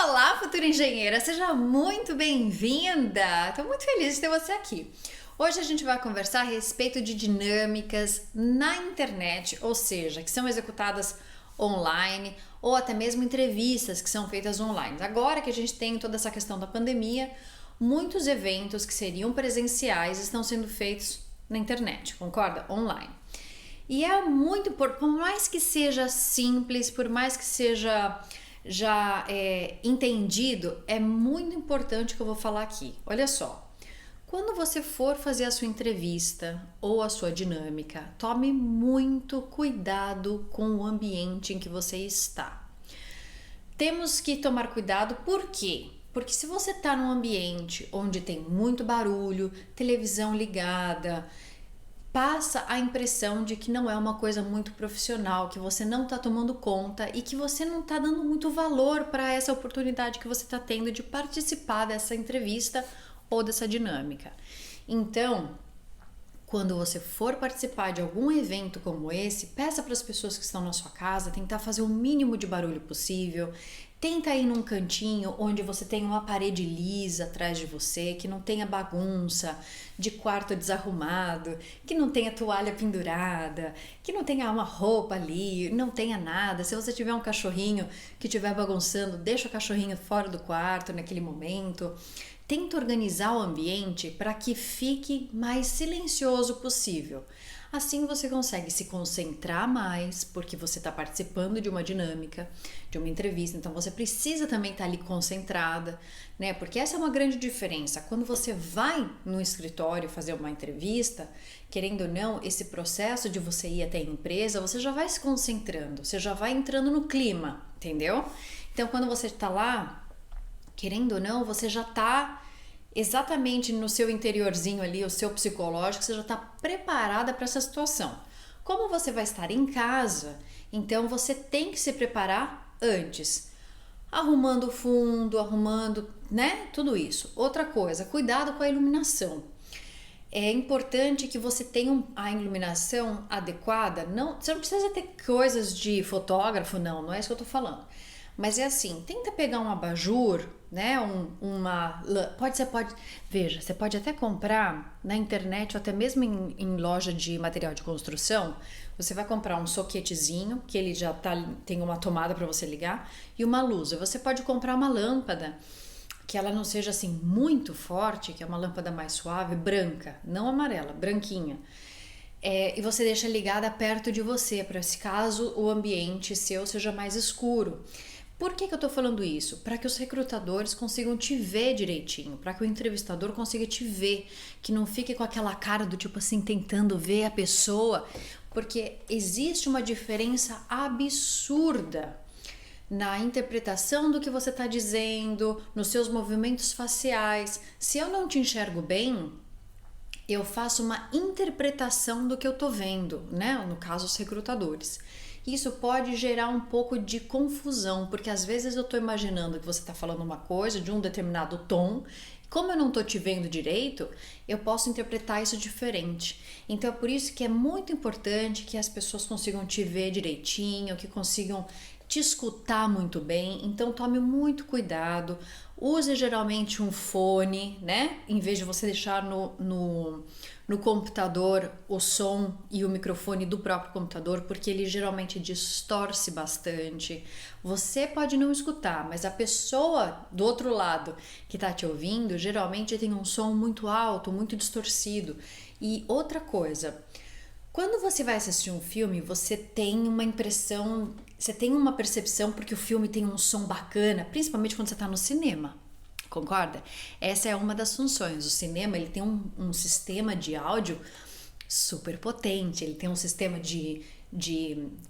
Olá, futura engenheira, seja muito bem-vinda! Estou muito feliz de ter você aqui. Hoje a gente vai conversar a respeito de dinâmicas na internet, ou seja, que são executadas online ou até mesmo entrevistas que são feitas online. Agora que a gente tem toda essa questão da pandemia, muitos eventos que seriam presenciais estão sendo feitos na internet, concorda? Online. E é muito importante, por mais que seja simples, por mais que seja já entendido, é muito importante que eu vou falar aqui. Olha só, quando você for fazer a sua entrevista ou a sua dinâmica, tome muito cuidado com o ambiente em que você está. Temos que tomar cuidado, por quê? Porque se você está num ambiente onde tem muito barulho, televisão ligada, passa a impressão de que não é uma coisa muito profissional, que você não está tomando conta e que você não está dando muito valor para essa oportunidade que você está tendo de participar dessa entrevista ou dessa dinâmica. Então, quando você for participar de algum evento como esse, peça para as pessoas que estão na sua casa tentar fazer o mínimo de barulho possível. Tenta ir num cantinho onde você tem uma parede lisa atrás de você, que não tenha bagunça, de quarto desarrumado, que não tenha toalha pendurada, que não tenha uma roupa ali, não tenha nada. Se você tiver um cachorrinho que estiver bagunçando, deixa o cachorrinho fora do quarto naquele momento. Tenta organizar o ambiente para que fique mais silencioso possível. Assim você consegue se concentrar mais, porque você está participando de uma dinâmica, de uma entrevista, então você precisa também estar ali concentrada, né? Porque essa é uma grande diferença. Quando você vai no escritório fazer uma entrevista, querendo ou não, esse processo de você ir até a empresa, você já vai se concentrando, você já vai entrando no clima, entendeu? Então quando você está lá, querendo ou não, você já está exatamente no seu interiorzinho ali, o seu psicológico, você já está preparada para essa situação. Como você vai estar em casa, então você tem que se preparar antes, arrumando o fundo, arrumando, né, tudo isso. Outra coisa, cuidado com a iluminação. É importante que você tenha a iluminação adequada. Não, você não precisa ter coisas de fotógrafo, não é isso que eu tô falando. Mas é assim, tenta pegar um abajur, né? Veja, você pode até comprar na internet ou até mesmo em loja de material de construção. Você vai comprar um soquetezinho, que ele já tem uma tomada para você ligar, e uma luz. Você pode comprar uma lâmpada que ela não seja assim muito forte, que é uma lâmpada mais suave, branca, não amarela, branquinha. E você deixa ligada perto de você, para se caso o ambiente seu seja mais escuro. Por que eu tô falando isso? Para que os recrutadores consigam te ver direitinho, para que o entrevistador consiga te ver, que não fique com aquela cara do tipo assim, tentando ver a pessoa, porque existe uma diferença absurda na interpretação do que você está dizendo, nos seus movimentos faciais. Se eu não te enxergo bem, eu faço uma interpretação do que eu tô vendo, né? No caso, os recrutadores. Isso pode gerar um pouco de confusão, porque às vezes eu tô imaginando que você tá falando uma coisa de um determinado tom, como eu não tô te vendo direito, eu posso interpretar isso diferente. Então é por isso que é muito importante que as pessoas consigam te ver direitinho, que consigam te escutar muito bem. Então tome muito cuidado, use geralmente um fone, né? Em vez de você deixar no computador o som e o microfone do próprio computador, porque ele geralmente distorce bastante. Você pode não escutar, mas a pessoa do outro lado que está te ouvindo geralmente tem um som muito alto, muito distorcido. E outra coisa, quando você vai assistir um filme, você tem uma impressão, você tem uma percepção porque o filme tem um som bacana, principalmente quando você está no cinema. Concorda? Essa é uma das funções. O cinema, ele tem um sistema de áudio super potente, ele tem um sistema de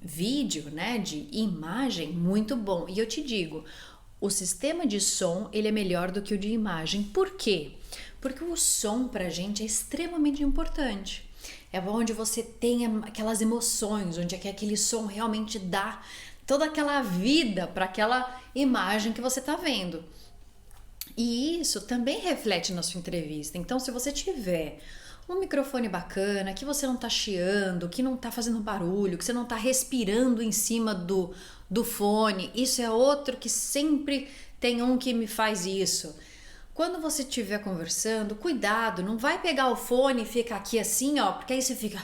vídeo, né, de imagem muito bom. E eu te digo, o sistema de som, ele é melhor do que o de imagem. Por quê? Porque o som pra gente é extremamente importante. É onde você tem aquelas emoções, onde é que aquele som realmente dá toda aquela vida para aquela imagem que você está vendo. E isso também reflete na sua entrevista. Então, se você tiver um microfone bacana, que você não tá chiando, que não tá fazendo barulho, que você não tá respirando em cima do fone. Isso é outro que sempre tem um que me faz isso. Quando você estiver conversando, cuidado, não vai pegar o fone e ficar aqui assim, ó, porque aí você fica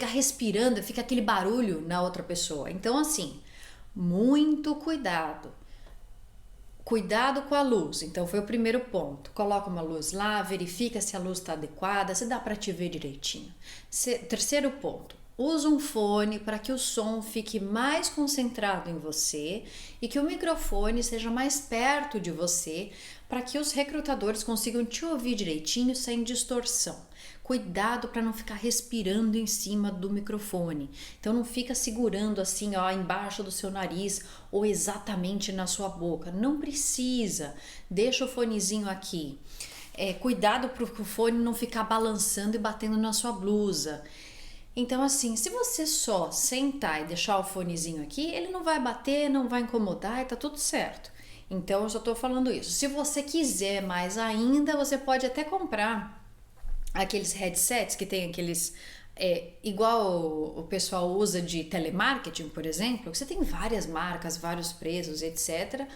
respirando, fica aquele barulho na outra pessoa. Então, assim, muito cuidado. Cuidado com a luz. Então, foi o primeiro ponto. Coloca uma luz lá, verifica se a luz está adequada, se dá para te ver direitinho. Terceiro ponto. Usa um fone para que o som fique mais concentrado em você e que o microfone seja mais perto de você para que os recrutadores consigam te ouvir direitinho sem distorção. Cuidado para não ficar respirando em cima do microfone. Então não fica segurando assim, ó, embaixo do seu nariz ou exatamente na sua boca. Não precisa. Deixa o fonezinho aqui. Cuidado para o fone não ficar balançando e batendo na sua blusa. Então, assim, se você só sentar e deixar o fonezinho aqui, ele não vai bater, não vai incomodar e tá tudo certo. Então, eu só tô falando isso. Se você quiser mais ainda, você pode até comprar aqueles headsets que tem aqueles... igual o pessoal usa de telemarketing, por exemplo, que você tem várias marcas, vários preços, etc.,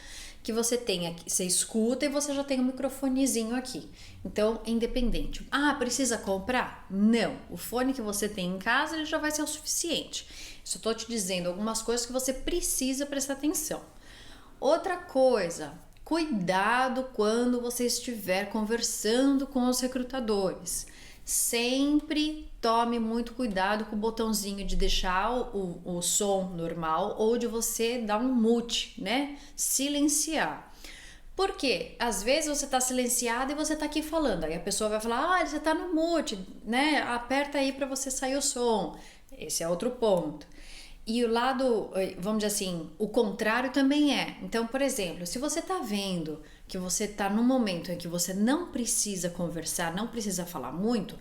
que você tem aqui, você escuta e você já tem um microfonezinho aqui. Então, independente. Ah, precisa comprar? Não. O fone que você tem em casa, ele já vai ser o suficiente. Só estou te dizendo algumas coisas que você precisa prestar atenção. Outra coisa, cuidado quando você estiver conversando com os recrutadores. Sempre tome muito cuidado com o botãozinho de deixar o som normal ou de você dar um mute, né? Silenciar. Por quê? Às vezes você tá silenciado e você tá aqui falando, aí a pessoa vai falar, você tá no mute, né? Aperta aí para você sair o som. Esse é outro ponto. E o lado, vamos dizer assim, o contrário também é. Então, por exemplo, se você tá vendo que você tá num momento em que você não precisa conversar, não precisa falar muito,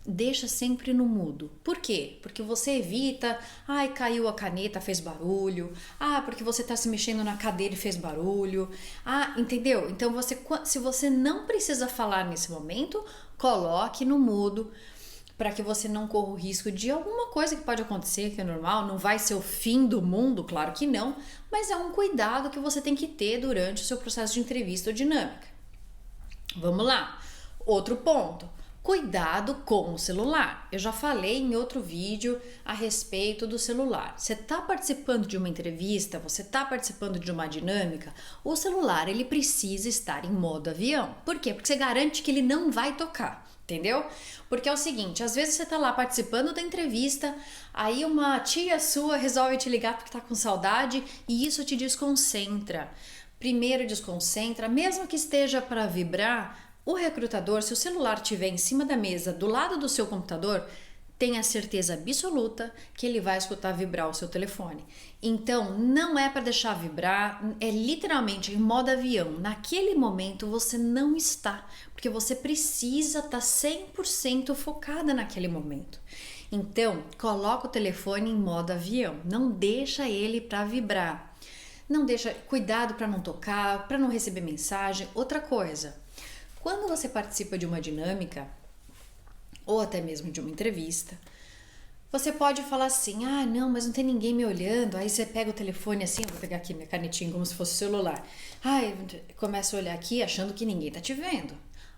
deixa sempre no mudo. Por quê? Porque você evita, caiu a caneta, fez barulho. Porque você tá se mexendo na cadeira e fez barulho. Entendeu? Então, se você não precisa falar nesse momento, coloque no mudo, para que você não corra o risco de alguma coisa que pode acontecer, que é normal, não vai ser o fim do mundo, claro que não, mas é um cuidado que você tem que ter durante o seu processo de entrevista ou dinâmica. Vamos lá. Outro ponto. Cuidado com o celular. Eu já falei em outro vídeo a respeito do celular. Você está participando de uma entrevista, você está participando de uma dinâmica, o celular ele precisa estar em modo avião. Por quê? Porque você garante que ele não vai tocar. Entendeu? Porque é o seguinte, às vezes você tá lá participando da entrevista, aí uma tia sua resolve te ligar porque tá com saudade e isso te desconcentra. Primeiro desconcentra, mesmo que esteja para vibrar, o recrutador, se o celular estiver em cima da mesa, do lado do seu computador, tenha certeza absoluta que ele vai escutar vibrar o seu telefone. Então, não é para deixar vibrar, é literalmente em modo avião. Naquele momento você não está, porque você precisa estar 100% focada naquele momento. Então, coloca o telefone em modo avião, não deixa ele para vibrar. Não deixa, cuidado para não tocar, para não receber mensagem. Outra coisa, quando você participa de uma dinâmica, ou até mesmo de uma entrevista, você pode falar assim, não, mas não tem ninguém me olhando, aí você pega o telefone assim, eu vou pegar aqui minha canetinha como se fosse o celular, começa a olhar aqui achando que ninguém tá te vendo.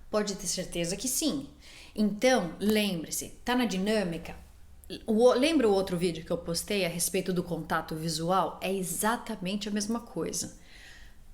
Pode ter certeza que sim. Então, lembre-se, tá na dinâmica, lembra o outro vídeo que eu postei a respeito do contato visual? É exatamente a mesma coisa.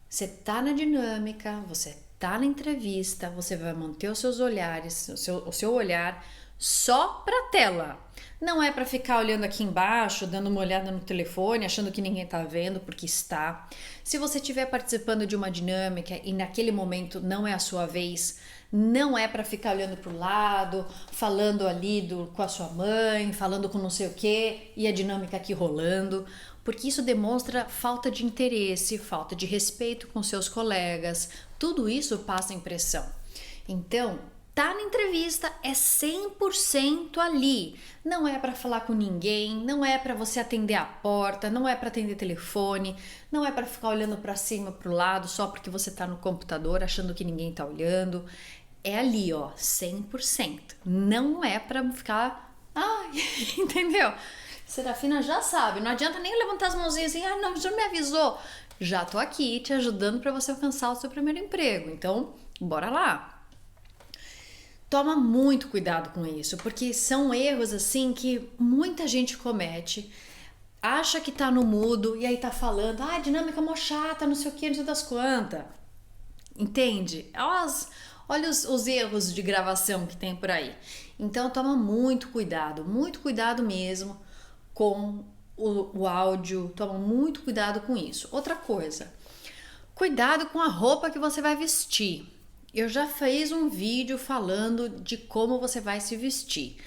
Você tá na dinâmica, você tá na entrevista, você vai manter os seus olhares, o seu olhar só para a tela. Não é para ficar olhando aqui embaixo, dando uma olhada no telefone, achando que ninguém tá vendo, porque está. Se você estiver participando de uma dinâmica e naquele momento não é a sua vez, não é para ficar olhando para o lado, falando ali com a sua mãe, falando com não sei o que e a dinâmica aqui rolando, porque isso demonstra falta de interesse, falta de respeito com seus colegas, tudo isso passa impressão. Então, tá na entrevista é 100% ali, não é para falar com ninguém, não é para você atender a porta, não é para atender telefone, não é para ficar olhando para cima, para o lado, só porque você tá no computador achando que ninguém tá olhando. é ali, ó, 100%. Não é pra ficar, ai, entendeu? Serafina já sabe, não adianta nem levantar as mãozinhas assim, não, já me avisou. Já tô aqui te ajudando para você alcançar o seu primeiro emprego. Então, bora lá. Toma muito cuidado com isso, porque são erros assim que muita gente comete. Acha que tá no mudo e aí tá falando, dinâmica mó chata, não sei o que, não sei das quantas. Entende? Olha os erros de gravação que tem por aí. Então toma muito cuidado mesmo com o áudio, toma muito cuidado com isso. Outra coisa, cuidado com a roupa que você vai vestir. Eu já fiz um vídeo falando de como você vai se vestir.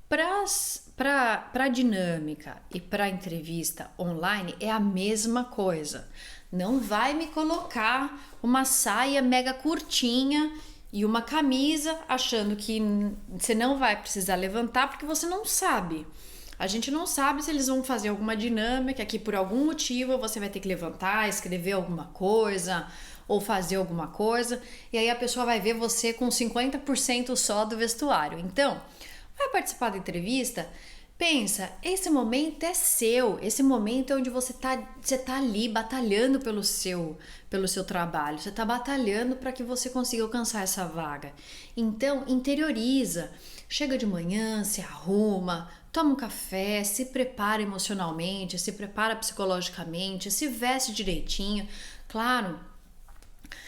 Para dinâmica e para entrevista online é a mesma coisa. Não vai me colocar uma saia mega curtinha e uma camisa achando que você não vai precisar levantar porque você não sabe. A gente não sabe se eles vão fazer alguma dinâmica que por algum motivo você vai ter que levantar, escrever alguma coisa ou fazer alguma coisa e aí a pessoa vai ver você com 50% só do vestuário. Então, vai participar da entrevista, pensa, esse momento é seu, esse momento é onde você tá ali batalhando pelo seu trabalho, você tá batalhando para que você consiga alcançar essa vaga. Então, interioriza, chega de manhã, se arruma, toma um café, se prepara emocionalmente, se prepara psicologicamente, se veste direitinho. Claro,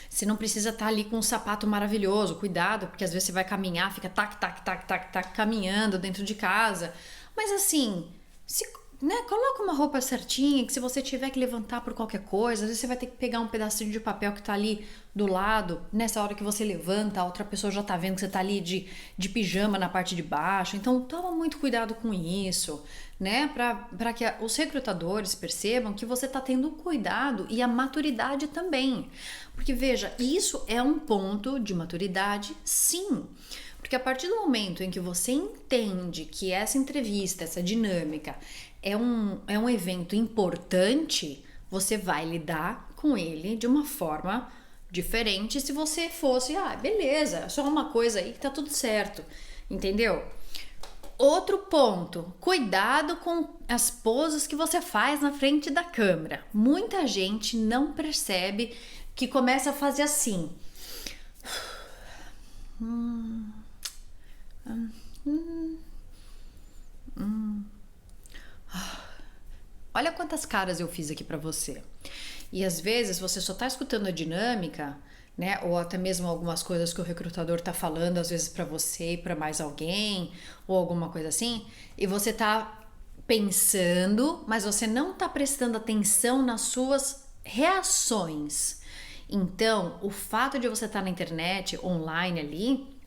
você não precisa estar ali com um sapato maravilhoso, cuidado, porque às vezes você vai caminhar, fica tac, caminhando dentro de casa. Mas assim, coloca uma roupa certinha, que se você tiver que levantar por qualquer coisa, às vezes você vai ter que pegar um pedacinho de papel que tá ali do lado, nessa hora que você levanta, a outra pessoa já tá vendo que você tá ali de pijama na parte de baixo. Então toma muito cuidado com isso, né? Para que os recrutadores percebam que você tá tendo cuidado e a maturidade também. Porque veja, isso é um ponto de maturidade, sim. Porque a partir do momento em que você entende que essa entrevista, essa dinâmica é um evento importante, você vai lidar com ele de uma forma diferente se você fosse, beleza, só uma coisa aí que tá tudo certo, entendeu? Outro ponto, cuidado com as poses que você faz na frente da câmera. Muita gente não percebe que começa a fazer assim. Olha quantas caras eu fiz aqui pra você. E às vezes você só tá escutando a dinâmica, né? Ou até mesmo algumas coisas que o recrutador tá falando, às vezes pra você e pra mais alguém, ou alguma coisa assim, e você tá pensando, mas você não tá prestando atenção nas suas reações. Então, o fato de você estar na internet, online ali,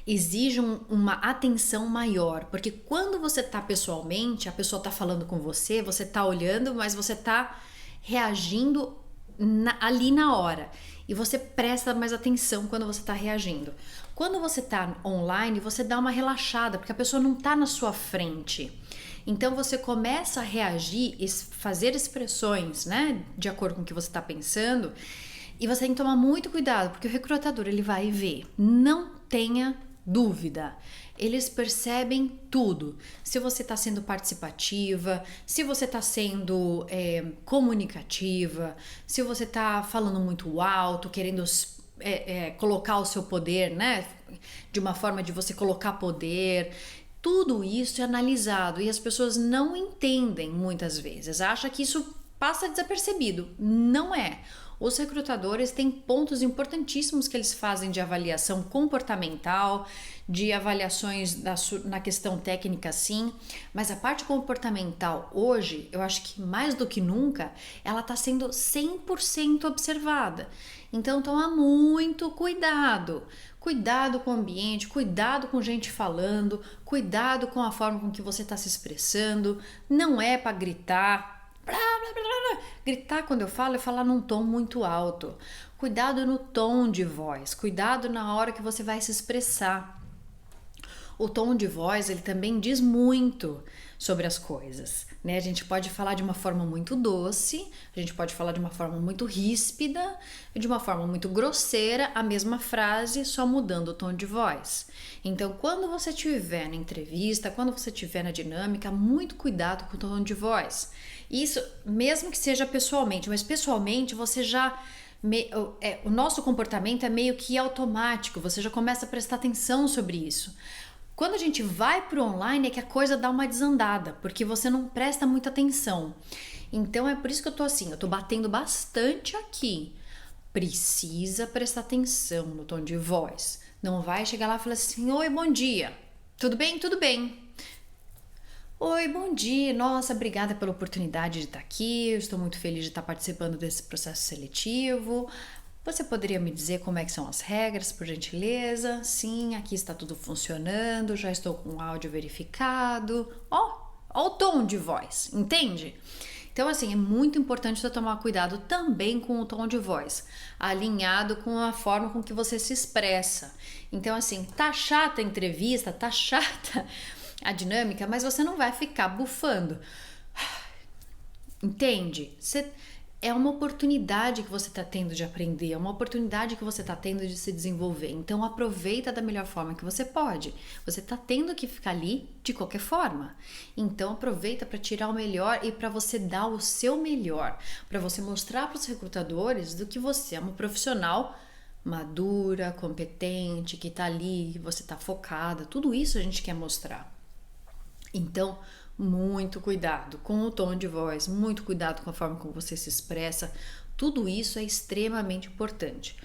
exige uma atenção maior, porque quando você tá pessoalmente, a pessoa tá falando com você, você tá olhando, mas você tá reagindo ali na hora. E você presta mais atenção quando você tá reagindo. Quando você tá online, você dá uma relaxada, porque a pessoa não tá na sua frente. Então você começa a reagir, fazer expressões, né, de acordo com o que você tá pensando, e você tem que tomar muito cuidado, porque o recrutador ele vai ver. Não tenha dúvida. Eles percebem tudo. Se você está sendo participativa, se você está sendo comunicativa, se você está falando muito alto, querendo colocar o seu poder, né? De uma forma de você colocar poder. Tudo isso é analisado e as pessoas não entendem muitas vezes. Acham que isso passa desapercebido. Não é. Os recrutadores têm pontos importantíssimos que eles fazem de avaliação comportamental, de avaliações na questão técnica, sim, mas a parte comportamental hoje, eu acho que mais do que nunca, ela está sendo 100% observada. Então toma muito cuidado. Cuidado com o ambiente, cuidado com gente falando, cuidado com a forma com que você está se expressando. Não é para gritar. Gritar, quando eu falo, é falar num tom muito alto. Cuidado no tom de voz, cuidado na hora que você vai se expressar. O tom de voz, ele também diz muito sobre as coisas, né? A gente pode falar de uma forma muito doce, a gente pode falar de uma forma muito ríspida, de uma forma muito grosseira, a mesma frase, só mudando o tom de voz. Então, quando você estiver na entrevista, quando você estiver na dinâmica, muito cuidado com o tom de voz. Isso, mesmo que seja pessoalmente, mas pessoalmente você já... o nosso comportamento é meio que automático, você já começa a prestar atenção sobre isso. Quando a gente vai para o online é que a coisa dá uma desandada, porque você não presta muita atenção. Então é por isso que eu tô batendo bastante aqui. Precisa prestar atenção no tom de voz. Não vai chegar lá e falar assim: oi, bom dia. Tudo bem? Tudo bem. Oi, bom dia. Nossa, obrigada pela oportunidade de estar aqui. Eu estou muito feliz de estar participando desse processo seletivo. Você poderia me dizer como é que são as regras, por gentileza? Sim, aqui está tudo funcionando, já estou com o áudio verificado. Ó o tom de voz, entende? Então, assim, é muito importante você tomar cuidado também com o tom de voz, alinhado com a forma com que você se expressa. Então, assim, tá chata a entrevista, tá chata a dinâmica, mas você não vai ficar bufando. Entende? É uma oportunidade que você está tendo de aprender, é uma oportunidade que você está tendo de se desenvolver. Então aproveita da melhor forma que você pode. Você está tendo que ficar ali de qualquer forma. Então aproveita para tirar o melhor e para você dar o seu melhor, para você mostrar para os recrutadores do que você é uma profissional madura, competente, que está ali, que você está focada. Tudo isso a gente quer mostrar. Então, muito cuidado com o tom de voz, muito cuidado com a forma como você se expressa. Tudo isso é extremamente importante.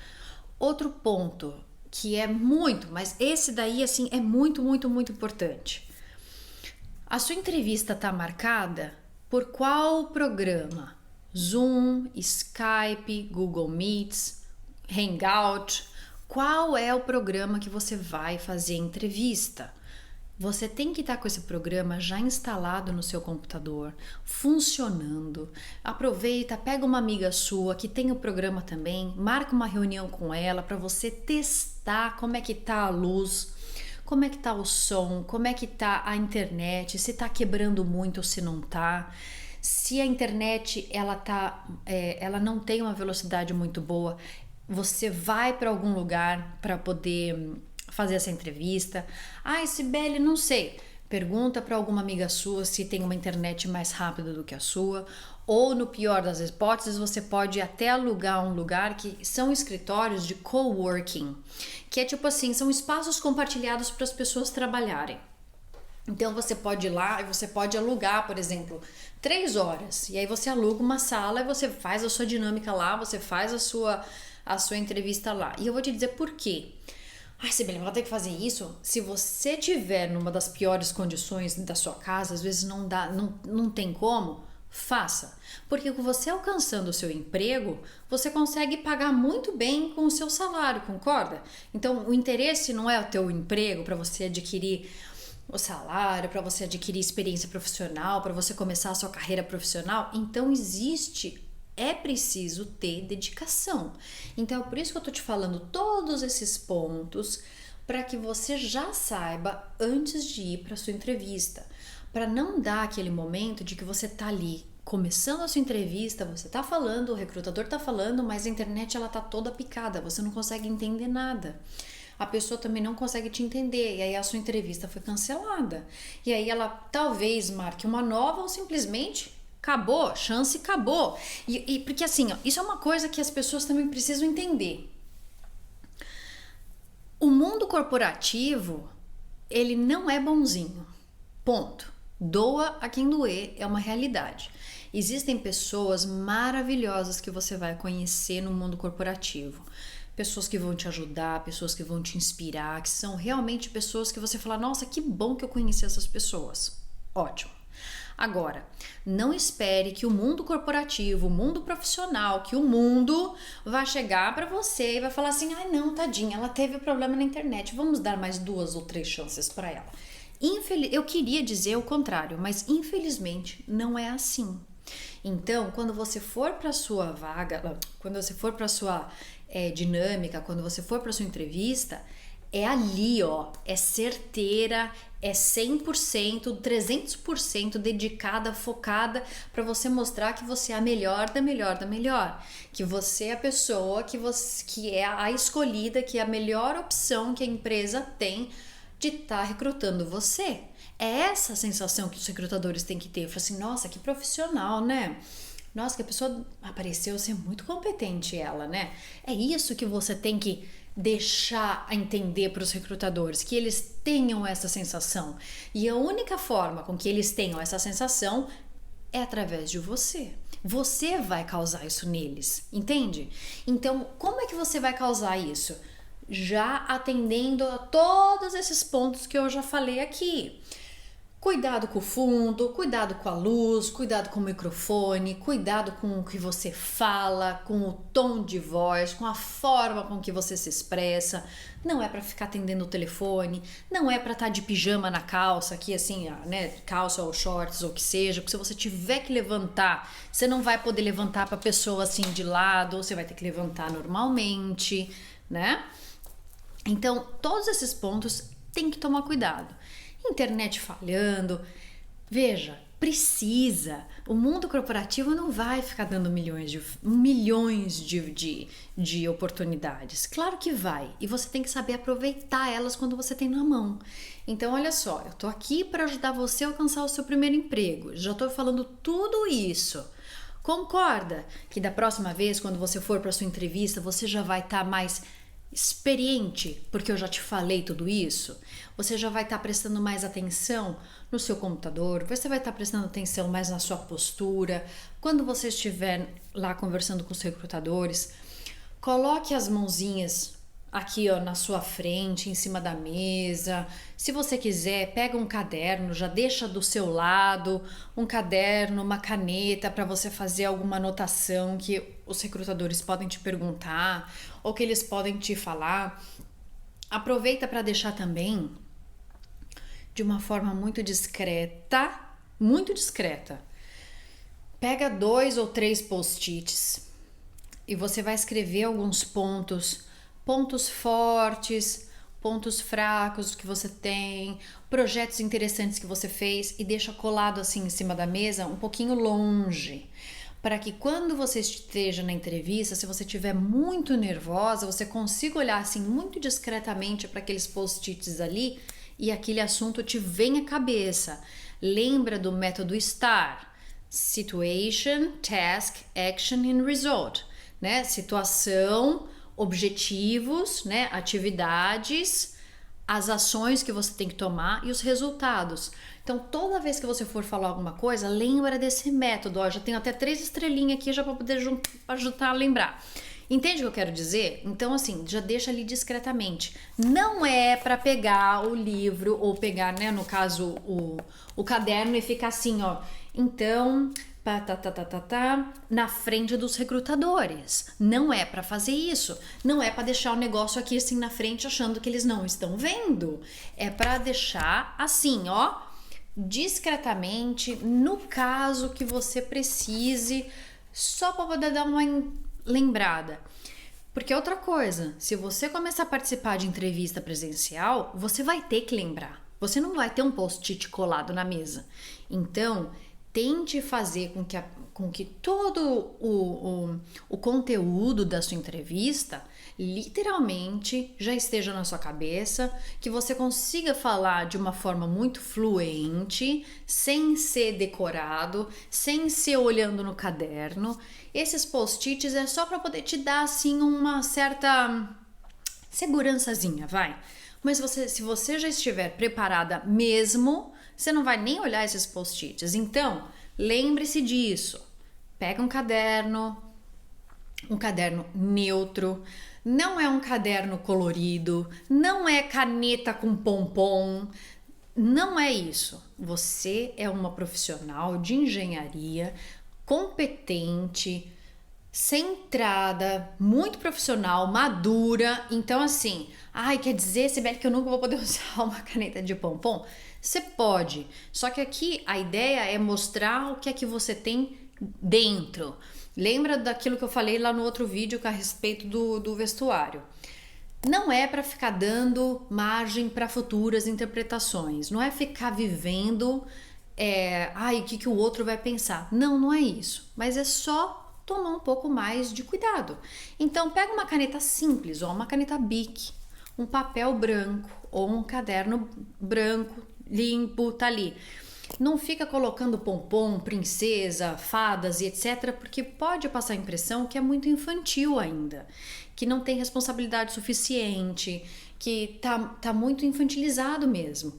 Outro ponto que é muito, mas esse daí assim é muito, muito, muito importante. A sua entrevista está marcada por qual programa? Zoom, Skype, Google Meets, Hangout. Qual é o programa que você vai fazer a entrevista? Você tem que estar com esse programa já instalado no seu computador, funcionando. Aproveita, pega uma amiga sua que tem o programa também, marca uma reunião com ela para você testar como é que tá a luz, como é que tá o som, como é que tá a internet, se tá quebrando muito ou se não tá. Se a internet ela não tem uma velocidade muito boa, você vai para algum lugar para poder fazer essa entrevista. Sibeli, não sei. Pergunta para alguma amiga sua se tem uma internet mais rápida do que a sua. Ou, no pior das hipóteses, você pode até alugar um lugar que são escritórios de coworking, que é tipo assim, são espaços compartilhados para as pessoas trabalharem. Então você pode ir lá e você pode alugar, por exemplo, 3 horas. E aí você aluga uma sala e você faz a sua dinâmica lá, você faz a sua entrevista lá. E eu vou te dizer por quê. Sibeli, vou ter que fazer isso? Se você tiver numa das piores condições da sua casa, às vezes não tem como, faça. Porque com você alcançando o seu emprego, você consegue pagar muito bem com o seu salário, concorda? Então, o interesse não é o teu emprego para você adquirir o salário, para você adquirir experiência profissional, para você começar a sua carreira profissional. Então, é preciso ter dedicação. Então, é por isso que eu tô te falando todos esses pontos para que você já saiba antes de ir para sua entrevista, para não dar aquele momento de que você tá ali começando a sua entrevista, você tá falando, o recrutador tá falando, mas a internet ela tá toda picada, você não consegue entender nada. A pessoa também não consegue te entender e aí a sua entrevista foi cancelada. E aí ela talvez marque uma nova ou simplesmente acabou, chance acabou. E porque assim, isso é uma coisa que as pessoas também precisam entender. O mundo corporativo, ele não é bonzinho. Ponto. Doa a quem doer, é uma realidade. Existem pessoas maravilhosas que você vai conhecer no mundo corporativo. Pessoas que vão te ajudar, pessoas que vão te inspirar, que são realmente pessoas que você fala, nossa, que bom que eu conheci essas pessoas. Ótimo. Agora, não espere que o mundo corporativo, o mundo profissional, que o mundo vai chegar para você e vai falar assim, não, tadinha, ela teve problema na internet, vamos dar mais 2 ou 3 chances para ela. Eu queria dizer o contrário, mas infelizmente não é assim. Então, quando você for para sua vaga, quando você for para sua dinâmica, quando você for para sua entrevista, é ali, ó, é certeira, é 100%, 300% dedicada, focada para você mostrar que você é a melhor da melhor da melhor, que você é a pessoa que é a escolhida, que é a melhor opção que a empresa tem de estar recrutando você. É essa a sensação que os recrutadores têm que ter. Eu falo assim, nossa, que profissional, né? Nossa, que a pessoa apareceu ser muito competente ela, né? É isso que você tem que deixar a entender para os recrutadores, que eles tenham essa sensação. E a única forma com que eles tenham essa sensação é através de você. Você vai causar isso neles, entende? Então, como é que você vai causar isso? Já atendendo a todos esses pontos que eu já falei aqui. Cuidado com o fundo, cuidado com a luz, cuidado com o microfone, cuidado com o que você fala, com o tom de voz, com a forma com que você se expressa. Não é para ficar atendendo o telefone, não é para estar de pijama na calça, aqui assim, né, calça ou shorts ou o que seja, porque se você tiver que levantar, você não vai poder levantar para a pessoa assim de lado, ou você vai ter que levantar normalmente, né? Então, todos esses pontos tem que tomar cuidado. Internet falhando, veja, precisa. O mundo corporativo não vai ficar dando milhões de oportunidades. Claro que vai. E você tem que saber aproveitar elas quando você tem na mão. Então, olha só, eu tô aqui para ajudar você a alcançar o seu primeiro emprego. Já tô falando tudo isso. Concorda que da próxima vez, quando você for para sua entrevista, você já vai estar mais experiente, porque eu já te falei tudo isso. Você já vai estar prestando mais atenção no seu computador, você vai estar prestando atenção mais na sua postura. Quando você estiver lá conversando com os recrutadores, coloque as mãozinhas aqui, ó, na sua frente, em cima da mesa. Se você quiser, pega um caderno, já deixa do seu lado um caderno, uma caneta para você fazer alguma anotação que os recrutadores podem te perguntar ou que eles podem te falar. Aproveita para deixar também de uma forma muito discreta, muito discreta. Pega 2 ou 3 post-its e você vai escrever alguns pontos fortes, pontos fracos que você tem, projetos interessantes que você fez e deixa colado assim em cima da mesa, um pouquinho longe, para que quando você esteja na entrevista, se você estiver muito nervosa, você consiga olhar assim muito discretamente para aqueles post-its ali e aquele assunto te vem à cabeça. Lembra do método STAR: Situation, Task, Action and Result, né? Situação, objetivos, né? Atividades, as ações que você tem que tomar e os resultados. Então, toda vez que você for falar alguma coisa, lembra desse método. Ó, já tenho até 3 estrelinhas aqui já para poder ajudar a lembrar. Entende o que eu quero dizer? Então, assim, já deixa ali discretamente. Não é para pegar o livro ou pegar, né, no caso, o caderno e ficar assim, ó. Então, na frente dos recrutadores. Não é para fazer isso. Não é para deixar o negócio aqui assim na frente achando que eles não estão vendo. É para deixar assim, ó, discretamente, no caso que você precise, só para poder dar uma lembrada. Porque outra coisa, se você começar a participar de entrevista presencial, você vai ter que lembrar. Você não vai ter um post-it colado na mesa. Então, tente fazer com que todo o conteúdo da sua entrevista literalmente já esteja na sua cabeça, que você consiga falar de uma forma muito fluente, sem ser decorado, sem ser olhando no caderno. Esses post-its é só para poder te dar assim uma certa segurançazinha, vai. Mas se você já estiver preparada mesmo, você não vai nem olhar esses post-its. Então, lembre-se disso. Pega um caderno neutro, não é um caderno colorido, não é caneta com pompom, não é isso. Você é uma profissional de engenharia competente, centrada, muito profissional, madura. Então, assim, quer dizer, Sibeli, que eu nunca vou poder usar uma caneta de pompom? Você pode, só que aqui a ideia é mostrar o que é que você tem dentro. Lembra daquilo que eu falei lá no outro vídeo a respeito do vestuário? não é para ficar dando margem para futuras interpretações, não é ficar vivendo, o que o outro vai pensar. Não, não é isso, mas é só tomar um pouco mais de cuidado. Então, pega uma caneta simples, ou uma caneta Bic, um papel branco, ou um caderno branco, limpo, tá ali. Não fica colocando pompom, princesa, fadas e etc, porque pode passar a impressão que é muito infantil ainda, que não tem responsabilidade suficiente, que tá muito infantilizado mesmo.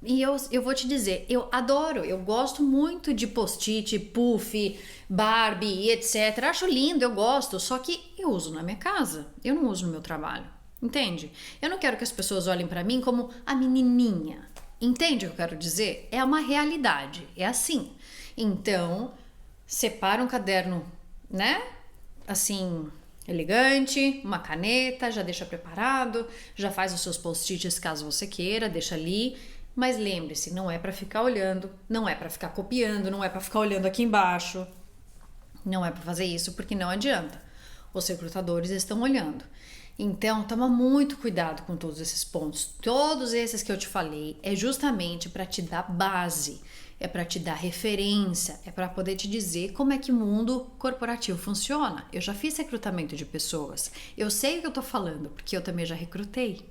E eu vou te dizer, eu adoro, eu gosto muito de post-it, puff, Barbie, etc. Acho lindo, eu gosto, só que eu uso na minha casa, eu não uso no meu trabalho, entende? Eu não quero que as pessoas olhem pra mim como a menininha. Entende o que eu quero dizer? É uma realidade, é assim. Então, separa um caderno, né? Assim, elegante, uma caneta, já deixa preparado, já faz os seus post-its caso você queira, deixa ali. Mas lembre-se, não é para ficar olhando, não é para ficar copiando, não é para ficar olhando aqui embaixo. Não é para fazer isso porque não adianta. Os recrutadores estão olhando. Então, toma muito cuidado com todos esses pontos. Todos esses que eu te falei é justamente para te dar base, é para te dar referência, é para poder te dizer como é que o mundo corporativo funciona. Eu já fiz recrutamento de pessoas, eu sei o que eu tô falando, porque eu também já recrutei.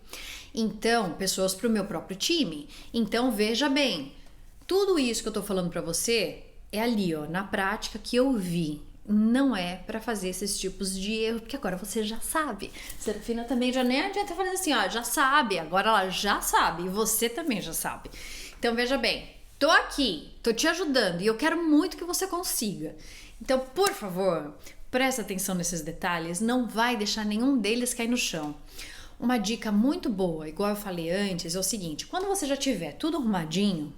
Então, pessoas para o meu próprio time. Então, veja bem, tudo isso que eu tô falando para você é ali, ó, na prática que eu vi. Não é para fazer esses tipos de erro, porque agora você já sabe. Serafina também já nem adianta falar assim, ó, já sabe, agora ela já sabe e você também já sabe. Então veja bem, tô aqui, tô te ajudando e eu quero muito que você consiga. Então, por favor, presta atenção nesses detalhes, não vai deixar nenhum deles cair no chão. Uma dica muito boa, igual eu falei antes, é o seguinte: quando você já tiver tudo arrumadinho,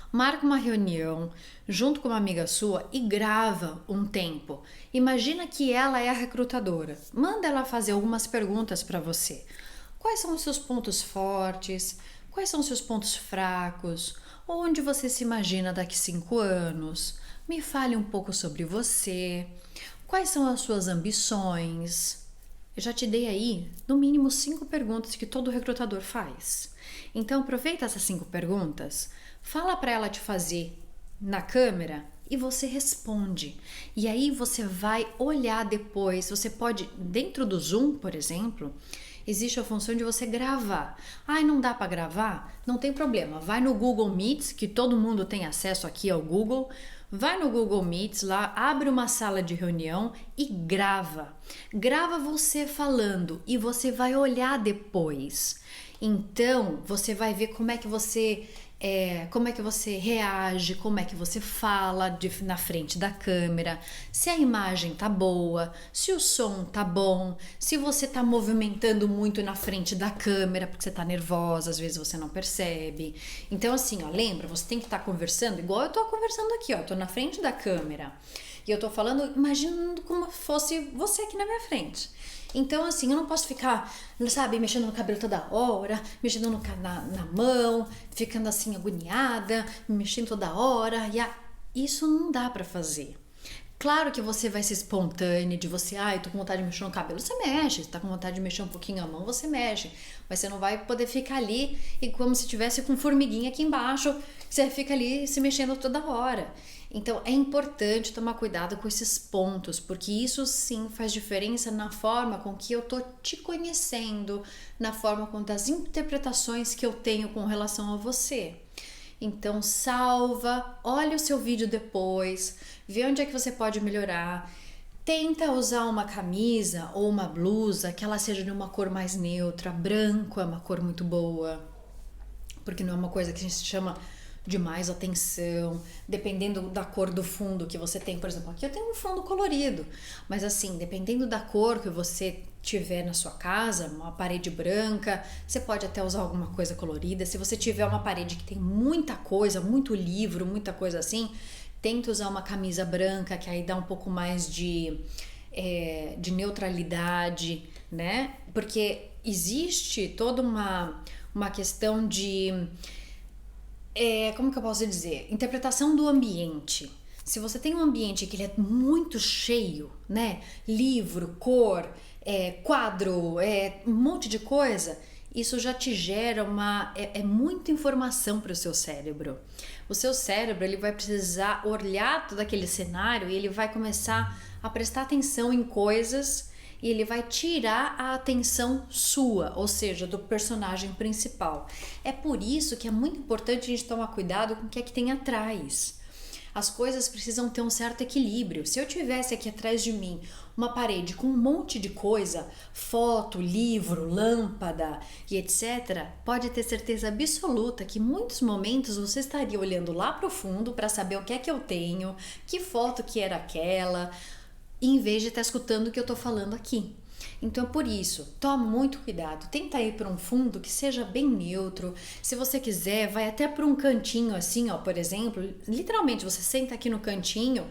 marca uma reunião junto com uma amiga sua e grava um tempo. Imagina que ela é a recrutadora. Manda ela fazer algumas perguntas para você. Quais são os seus pontos fortes? Quais são os seus pontos fracos? Onde você se imagina daqui 5 anos? Me fale um pouco sobre você. Quais são as suas ambições? Eu já te dei aí, no mínimo, 5 perguntas que todo recrutador faz. Então, aproveita essas 5 perguntas, fala para ela te fazer na câmera e você responde. E aí você vai olhar depois, você pode, dentro do Zoom, por exemplo, existe a função de você gravar. Ai, não dá para gravar? Não tem problema, vai no Google Meets, que todo mundo tem acesso aqui ao Google. Vai no Google Meets lá, abre uma sala de reunião e grava. Grava você falando e você vai olhar depois. Então, você vai ver como é que você reage, como é que você fala na frente da câmera, se a imagem tá boa, se o som tá bom, se você tá movimentando muito na frente da câmera porque você tá nervosa, às vezes você não percebe. Então assim, ó, lembra, você tem que estar conversando igual eu tô conversando aqui, ó, tô na frente da câmera e eu tô falando, imaginando como fosse você aqui na minha frente. Então, assim, eu não posso ficar, sabe, mexendo no cabelo toda hora, mexendo na mão, ficando assim agoniada, me mexendo toda hora. Isso não dá pra fazer. Claro que você vai ser espontânea, de você, eu tô com vontade de mexer no cabelo, você mexe. Se tá com vontade de mexer um pouquinho a mão, você mexe. Mas você não vai poder ficar ali e como se tivesse com formiguinha aqui embaixo, você fica ali se mexendo toda hora. Então é importante tomar cuidado com esses pontos, porque isso sim faz diferença na forma com que eu tô te conhecendo, na forma com das interpretações que eu tenho com relação a você. Então salva, olha o seu vídeo depois, vê onde é que você pode melhorar. Tenta usar uma camisa ou uma blusa que ela seja de uma cor mais neutra. Branco é uma cor muito boa, porque não é uma coisa que a gente chama de mais atenção, dependendo da cor do fundo que você tem. Por exemplo, aqui eu tenho um fundo colorido, mas assim, dependendo da cor que você tiver na sua casa, uma parede branca, você pode até usar alguma coisa colorida. Se você tiver uma parede que tem muita coisa, muito livro, muita coisa assim, tenta usar uma camisa branca, que aí dá um pouco mais de neutralidade, né? Porque existe toda uma questão de como que eu posso dizer? Interpretação do ambiente. Se você tem um ambiente que ele é muito cheio, né? Livro, cor, quadro, um monte de coisa, isso já te gera muita informação para o seu cérebro. O seu cérebro ele vai precisar olhar todo aquele cenário e ele vai começar a prestar atenção em coisas e ele vai tirar a atenção sua, ou seja, do personagem principal. É por isso que é muito importante a gente tomar cuidado com o que é que tem atrás. As coisas precisam ter um certo equilíbrio. Se eu tivesse aqui atrás de mim uma parede com um monte de coisa, foto, livro, lâmpada e etc., pode ter certeza absoluta que em muitos momentos você estaria olhando lá para o fundo para saber o que é que eu tenho, que foto que era aquela, em vez de estar escutando o que eu estou falando aqui. Então, por isso, toma muito cuidado, tenta ir para um fundo que seja bem neutro. Se você quiser, vai até para um cantinho assim, ó, por exemplo, literalmente você senta aqui no cantinho,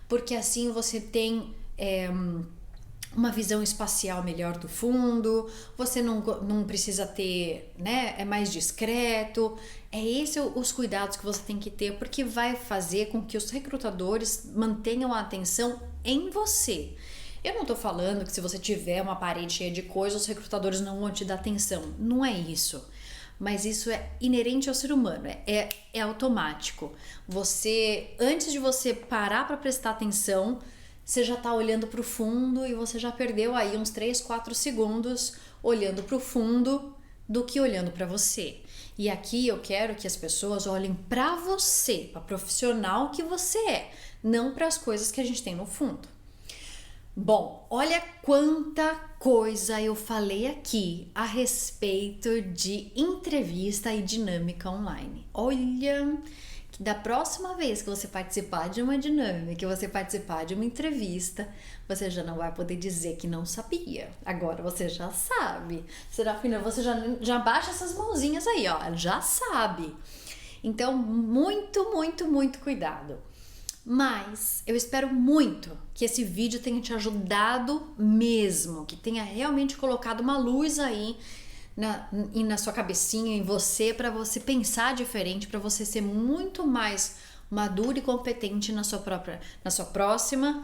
porque assim você tem uma visão espacial melhor do fundo, você não precisa ter, né, é mais discreto. Os cuidados que você tem que ter, porque vai fazer com que os recrutadores mantenham a atenção em você. Eu não tô falando que se você tiver uma parede cheia de coisas, os recrutadores não vão te dar atenção. Não é isso. Mas isso é inerente ao ser humano, é automático. Antes de você parar para prestar atenção, você já tá olhando para o fundo e você já perdeu aí uns 3, 4 segundos olhando para o fundo do que olhando para você. E aqui eu quero que as pessoas olhem para você, para o profissional que você é, não para as coisas que a gente tem no fundo. Bom, olha quanta coisa eu falei aqui a respeito de entrevista e dinâmica online. Olha, que da próxima vez que você participar de uma dinâmica, que você participar de uma entrevista, você já não vai poder dizer que não sabia. Agora você já sabe. Serafina, você já baixa essas mãozinhas aí, ó, já sabe. Então, muito, muito, muito cuidado. Mas eu espero muito que esse vídeo tenha te ajudado mesmo, que tenha realmente colocado uma luz aí na sua cabecinha, em você, para você pensar diferente, para você ser muito mais maduro e competente na sua próxima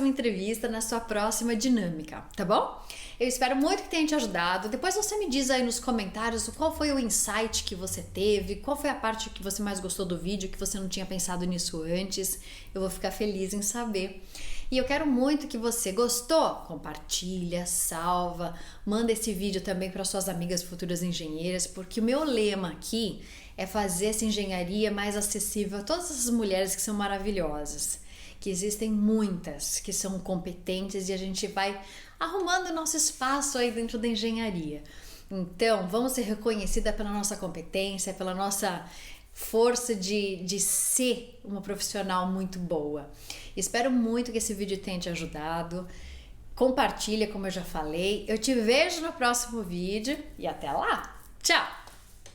entrevista, na sua próxima dinâmica, tá bom? Eu espero muito que tenha te ajudado. Depois você me diz aí nos comentários qual foi o insight que você teve, qual foi a parte que você mais gostou do vídeo, que você não tinha pensado nisso antes. Eu vou ficar feliz em saber. E eu quero muito que você gostou. Compartilha, salva, manda esse vídeo também para suas amigas futuras engenheiras, porque o meu lema aqui é fazer essa engenharia mais acessível a todas essas mulheres que são maravilhosas, que existem muitas que são competentes e a gente vai arrumando o nosso espaço aí dentro da engenharia. Então, vamos ser reconhecida pela nossa competência, pela nossa força de ser uma profissional muito boa. Espero muito que esse vídeo tenha te ajudado. Compartilha, como eu já falei. Eu te vejo no próximo vídeo e até lá. Tchau!